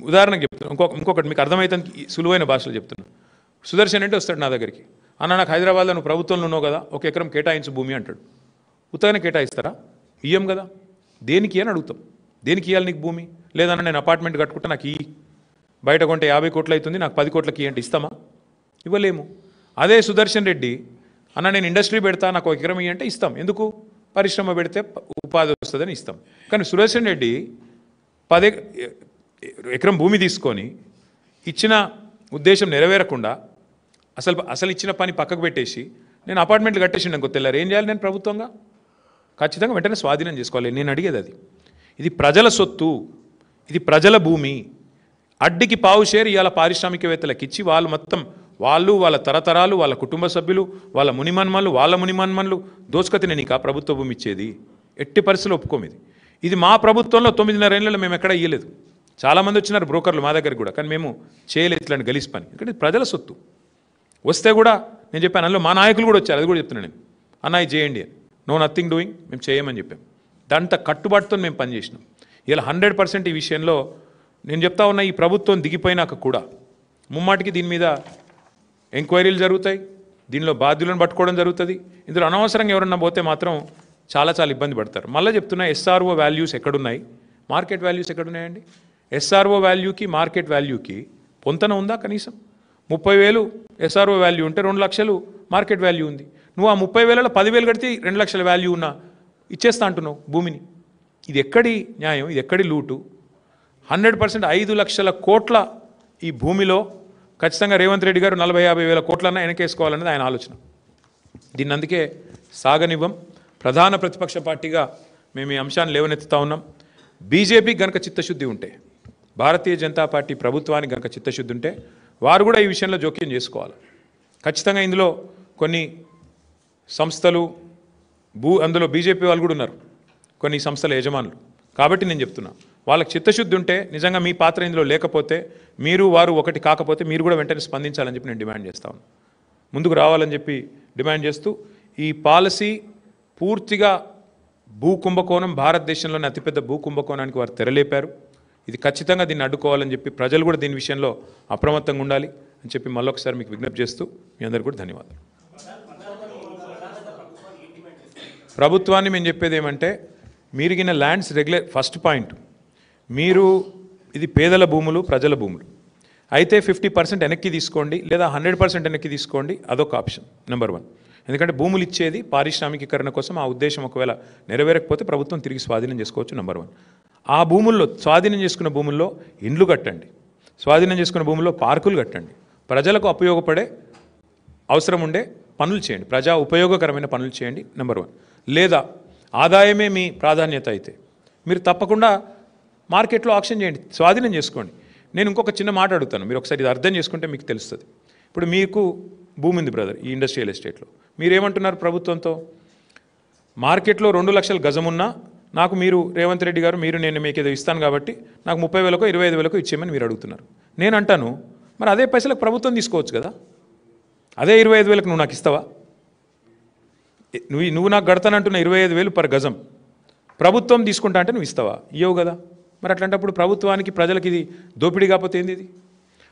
ఉదాహరణకు చెప్తున్నా, ఇంకొకటి మీకు అర్థమవుతుంది సులువైన భాషలో చెప్తున్నా. సుదర్శన్ అంటే వస్తాడు నా దగ్గరికి, అన్న నాకు హైదరాబాద్లో నువ్వు ప్రభుత్వంలో ఉన్నావు కదా, ఒక ఎకరం కేటాయించు భూమి అంటాడు. ఉత్తగానే కేటాయిస్తారా? ఇయ్యం కదా. దేనికి అని అడుగుతాం. దేనికి ఇవ్వాలి నీకు భూమి? లేదన్నా నేను అపార్ట్మెంట్ కట్టుకుంటా, నాకు ఈ బయట కొంటే 50 కోట్లు అవుతుంది, నాకు 10 కోట్లకి అంటే ఇస్తామా? ఇవ్వలేము. అదే సుదర్శన్ రెడ్డి, అన్న నేను ఇండస్ట్రీ పెడతా, నాకు ఒక ఎకరం అంటే ఇస్తాం. ఎందుకు? పరిశ్రమ పెడితే ఉపాధి వస్తుందని ఇస్తాం. కానీ సుదర్శన్ రెడ్డి 10 ఎకరం భూమి తీసుకొని ఇచ్చిన ఉద్దేశం నెరవేరకుండా అసలు ఇచ్చిన పని పక్కకు పెట్టేసి నేను అపార్ట్మెంట్లు కట్టేసిండు అనుకో, తెల్లారు ఏం చేయాలి నేను ప్రభుత్వంగా? ఖచ్చితంగా వెంటనే స్వాధీనం చేసుకోవాలి. నేను అడిగేది అది. ఇది ప్రజల సొత్తు, ఇది ప్రజల భూమి. అడ్డికి పావు షేర్ ఇవాళ పారిశ్రామికవేత్తలకు ఇచ్చి వాళ్ళు మొత్తం వాళ్ళ తరతరాలు, వాళ్ళ కుటుంబ సభ్యులు, వాళ్ళ మునిమన్మన్లు దోచుకతినే నీకు ఆ ప్రభుత్వ భూమి ఇచ్చేది. ఎట్టి పరిస్థితుల్లో ఒప్పుకోమిది. ఇది మా ప్రభుత్వంలో 9.5 ఏళ్ళలో మేము ఎక్కడా ఇయ్యలేదు. చాలామంది వచ్చినారు బ్రోకర్లు మా దగ్గరికి కూడా, కానీ మేము చేయలేదు ఇట్లాంటి గలీజ్ పని. ఎందుకంటే ఇది ప్రజల సొత్తు. వస్తే కూడా నేను చెప్పాను, అందులో మా నాయకులు కూడా వచ్చారు, అది కూడా చెప్తున్నాను నేను, అన్న ఇది చేయండి అని. నో నథింగ్ డూయింగ్, మేము చేయమని చెప్పాం. దాంట్లో కట్టుబాటుతో మేము పనిచేసినాం. ఇలా 100% ఈ విషయంలో నేను చెప్తా ఉన్నా. ఈ ప్రభుత్వం దిగిపోయినాక కూడా ముమ్మాటికి దీని మీద ఎంక్వైరీలు జరుగుతాయి, దీనిలో బాధ్యులను పట్టుకోవడం జరుగుతుంది. ఇందులో అనవసరంగా ఎవరన్నా పోతే మాత్రం చాలా ఇబ్బంది పడతారు. మళ్ళీ చెప్తున్నా, ఎస్ఆర్ఓ వాల్యూస్ ఎక్కడున్నాయి, మార్కెట్ వాల్యూస్ ఎక్కడున్నాయండి? ఎస్ఆర్ఓ వాల్యూకి మార్కెట్ వాల్యూకి పొంతన ఉందా? కనీసం 30,000 ఎస్ఆర్ఓ వాల్యూ ఉంటే 2 లక్షలు మార్కెట్ వాల్యూ ఉంది. నువ్వు ఆ 30,000లో 10,000 కడితే 2 లక్షల వాల్యూ ఉన్నా ఇచ్చేస్తా అంటున్నావు భూమిని. ఇది ఎక్కడి న్యాయం? ఇది ఎక్కడి లూటు? 100% 5 లక్షల కోట్ల ఈ భూమిలో ఖచ్చితంగా రేవంత్ రెడ్డి గారు 40-50 వేల కోట్లన్నా వెనకేసుకోవాలనేది ఆయన ఆలోచన. దీన్ని అందుకే సాగనివ్వం. ప్రధాన ప్రతిపక్ష పార్టీగా మేము ఈ అంశాన్ని లేవనెత్తుతా ఉన్నాం. బీజేపీకి గనక చిత్తశుద్ధి ఉంటే, భారతీయ జనతా పార్టీ ప్రభుత్వానికి గనక చిత్తశుద్ధి ఉంటే వారు కూడా ఈ విషయంలో జోక్యం చేసుకోవాలి. ఖచ్చితంగా ఇందులో కొన్ని సంస్థలు అందులో బీజేపీ వాళ్ళు కూడా ఉన్నారు, కొన్ని సంస్థల యజమానులు. కాబట్టి నేను చెప్తున్నా, వాళ్ళకి చిత్తశుద్ధి ఉంటే, నిజంగా మీ పాత్ర ఇందులో లేకపోతే, మీరు వారు ఒకటి కాకపోతే మీరు కూడా వెంటనే స్పందించాలని చెప్పి నేను డిమాండ్ చేస్తా ఉన్నాను. ముందుకు రావాలని చెప్పి డిమాండ్ చేస్తూ, ఈ పాలసీ పూర్తిగా భూ కుంభకోణం, భారతదేశంలోని అతిపెద్ద భూ కుంభకోణానికి వారు తెరలేపారు. ఇది ఖచ్చితంగా దీన్ని అడ్డుకోవాలని చెప్పి ప్రజలు కూడా దీని విషయంలో అప్రమత్తంగా ఉండాలి అని చెప్పి మళ్ళొకసారి మీకు విజ్ఞప్తి చేస్తూ మీ అందరికీ కూడా ధన్యవాదాలు. ప్రభుత్వాన్ని మేము చెప్పేది ఏమంటే, మీరిగిన ల్యాండ్స్ ఫస్ట్ పాయింట్, మీరు ఇది పేదల భూములు, ప్రజల భూములు అయితే 50% వెనక్కి తీసుకోండి, లేదా 100% వెనక్కి తీసుకోండి. అదొక ఆప్షన్ నెంబర్ 1. ఎందుకంటే భూములు ఇచ్చేది పారిశ్రామికీకరణ కోసం. ఆ ఉద్దేశం ఒకవేళ నెరవేరకపోతే ప్రభుత్వం తిరిగి స్వాధీనం చేసుకోవచ్చు. నెంబర్ 1. ఆ భూముల్లో స్వాధీనం చేసుకున్న భూముల్లో ఇండ్లు కట్టండి, స్వాధీనం చేసుకున్న భూముల్లో పార్కులు కట్టండి, ప్రజలకు ఉపయోగపడే అవసరం ఉండే పనులు చేయండి, ప్రజా ఉపయోగకరమైన పనులు చేయండి. నెంబర్ 1. లేదా ఆదాయమే మీ ప్రాధాన్యత అయితే మీరు తప్పకుండా మార్కెట్లో ఆక్షన్ చేయండి, స్వాధీనం చేసుకోండి. నేను ఇంకొక చిన్న మాట అడుగుతాను, మీరు ఒకసారి ఇది అర్థం చేసుకుంటే మీకు తెలుస్తుంది. ఇప్పుడు మీకు భూమి ఉంది బ్రదర్ ఈ ఇండస్ట్రియల్ ఎస్టేట్లో, మీరేమంటున్నారు ప్రభుత్వంతో? మార్కెట్లో 2 లక్షల గజం ఉన్నా నాకు మీరు రేవంత్ రెడ్డి గారు నేను మీకు ఏదో ఇస్తాను కాబట్టి నాకు 30,000కో 25,000కో ఇచ్చేయమని మీరు అడుగుతున్నారు. నేను అంటాను, మరి అదే పైసలకు ప్రభుత్వం తీసుకోవచ్చు కదా, అదే 25,000కు నువ్వు నాకు ఇస్తావా? నువ్వు నాకు గడతానంటున్న 25,000 పర్ గజం ప్రభుత్వం తీసుకుంటా అంటే నువ్వు ఇస్తావా? ఇవ్వవు కదా. మరి అట్లాంటప్పుడు ప్రభుత్వానికి ప్రజలకి ఇది దోపిడీ కాకపోతే ఏంది ఇది?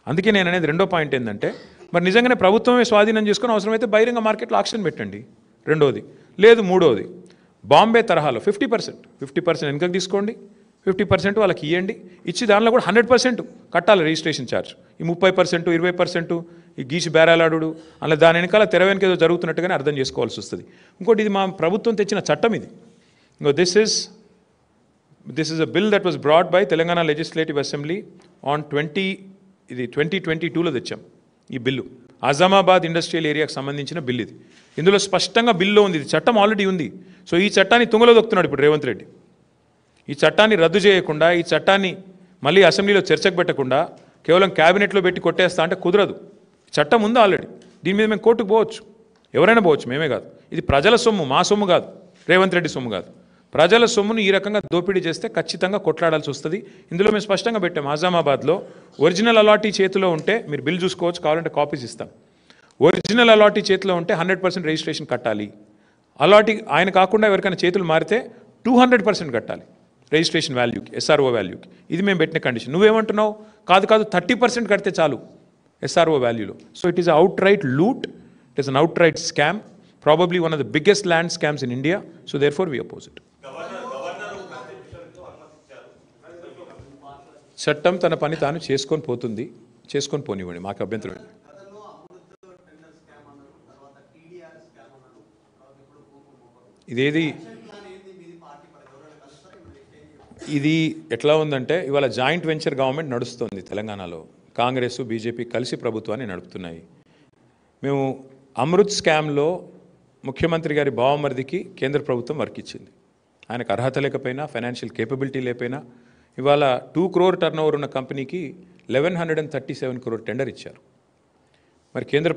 అందుకే నేను అనేది రెండో పాయింట్ ఏంటంటే, మరి నిజంగానే ప్రభుత్వమే స్వాధీనం చేసుకుని అవసరమైతే బహిరంగ మార్కెట్లో ఆక్షన్ పెట్టండి. రెండోది. లేదు మూడోది, బాంబే తరహాలో 50% వెనకకి తీసుకోండి, 50% వాళ్ళకి ఇవ్వండి. ఇచ్చి దానిలో కూడా 100% కట్టాలి రిజిస్ట్రేషన్ ఛార్జ్. ఈ 30%, 20% ఈ గీసి బేరాలాడు అలా దాని వెనకాల తెర వెనక ఏదో జరుగుతున్నట్టుగానే అర్థం చేసుకోవాల్సి వస్తుంది. ఇంకోటి, ఇది మా ప్రభుత్వం తెచ్చిన చట్టం ఇది. ఇంకో this is a bill that was brought by Telangana Legislative Assembly on 2022లో తెచ్చాం ఈ బిల్లు. అజామాబాద్ ఇండస్ట్రియల్ ఏరియాకి సంబంధించిన బిల్ ఇది. ఇందులో స్పష్టంగా బిల్లో ఉంది, ఇది చట్టం ఆల్రెడీ ఉంది. సో ఈ చట్టాన్ని తుంగలో దొక్కుతున్నాడు ఇప్పుడు రేవంత్ రెడ్డి. ఈ చట్టాన్ని రద్దు చేయకుండా, ఈ చట్టాన్ని మళ్ళీ అసెంబ్లీలో చర్చకు పెట్టకుండా కేవలం క్యాబినెట్లో పెట్టి కొట్టేస్తా అంటే కుదరదు. చట్టం ఉంది ఆల్రెడీ, దీని మీద మేము కోర్టుకు పోవచ్చు, ఎవరైనా పోవచ్చు, మేమే కాదు. ఇది ప్రజల సొమ్ము, మా సొమ్ము కాదు, రేవంత్ రెడ్డి సొమ్ము కాదు. ప్రజల సొమ్మును ఈ రకంగా దోపిడీ చేస్తే ఖచ్చితంగా కొట్లాడాల్సి వస్తుంది. ఇందులో మేము స్పష్టంగా పెట్టాము, ఆజామాబాద్లో ఒరిజినల్ అలాటీ చేతిలో ఉంటే మీరు బిల్ చూసుకోవచ్చు, కావాలంటే కాపీస్ ఇస్తాను. ఒరిజినల్ అలాటీ చేతిలో ఉంటే 100% రిజిస్ట్రేషన్ కట్టాలి. అలాటీ ఆయన కాకుండా ఎవరికైనా చేతులు మారితే 200% కట్టాలి. రిజిస్ట్రేషన్ వాల్యూకి, ఎస్ఆర్ఓ వాల్యూకి. ఇది మేము పెట్టిన కండిషన్. నువ్వేమంటున్నావు? కాదు 30% కడితే చాలు ఎస్ఆర్ఓ వాల్యూలో. So it is outright loot, it is an outright scam, probably one of the biggest land scams in India. So therefore we oppose it. చట్టం తన పని తాను చేసుకొని పోతుంది, చేసుకొని పోనివ్వండి, మాకు అభ్యంతరం. ఇదేది ఇది ఎట్లా ఉందంటే, ఇవాళ జాయింట్ వెంచర్ గవర్నమెంట్ నడుస్తుంది తెలంగాణలో. కాంగ్రెస్ బీజేపీ కలిసి ప్రభుత్వాన్ని నడుపుతున్నాయి. మేము అమృత్ స్కామ్లో ముఖ్యమంత్రి గారి బావమరిదికి కేంద్ర ప్రభుత్వం వర్క్ ఇచ్చింది. ఆయనకు అర్హత లేకపోయినా, ఫైనాన్షియల్ కేపబిలిటీ లేకపోయినా, ఇవాళ 2 crore టర్న్ ఓవర్ ఉన్న కంపెనీకి 1137 crore టెండర్ ఇచ్చారు. మరి కేంద్ర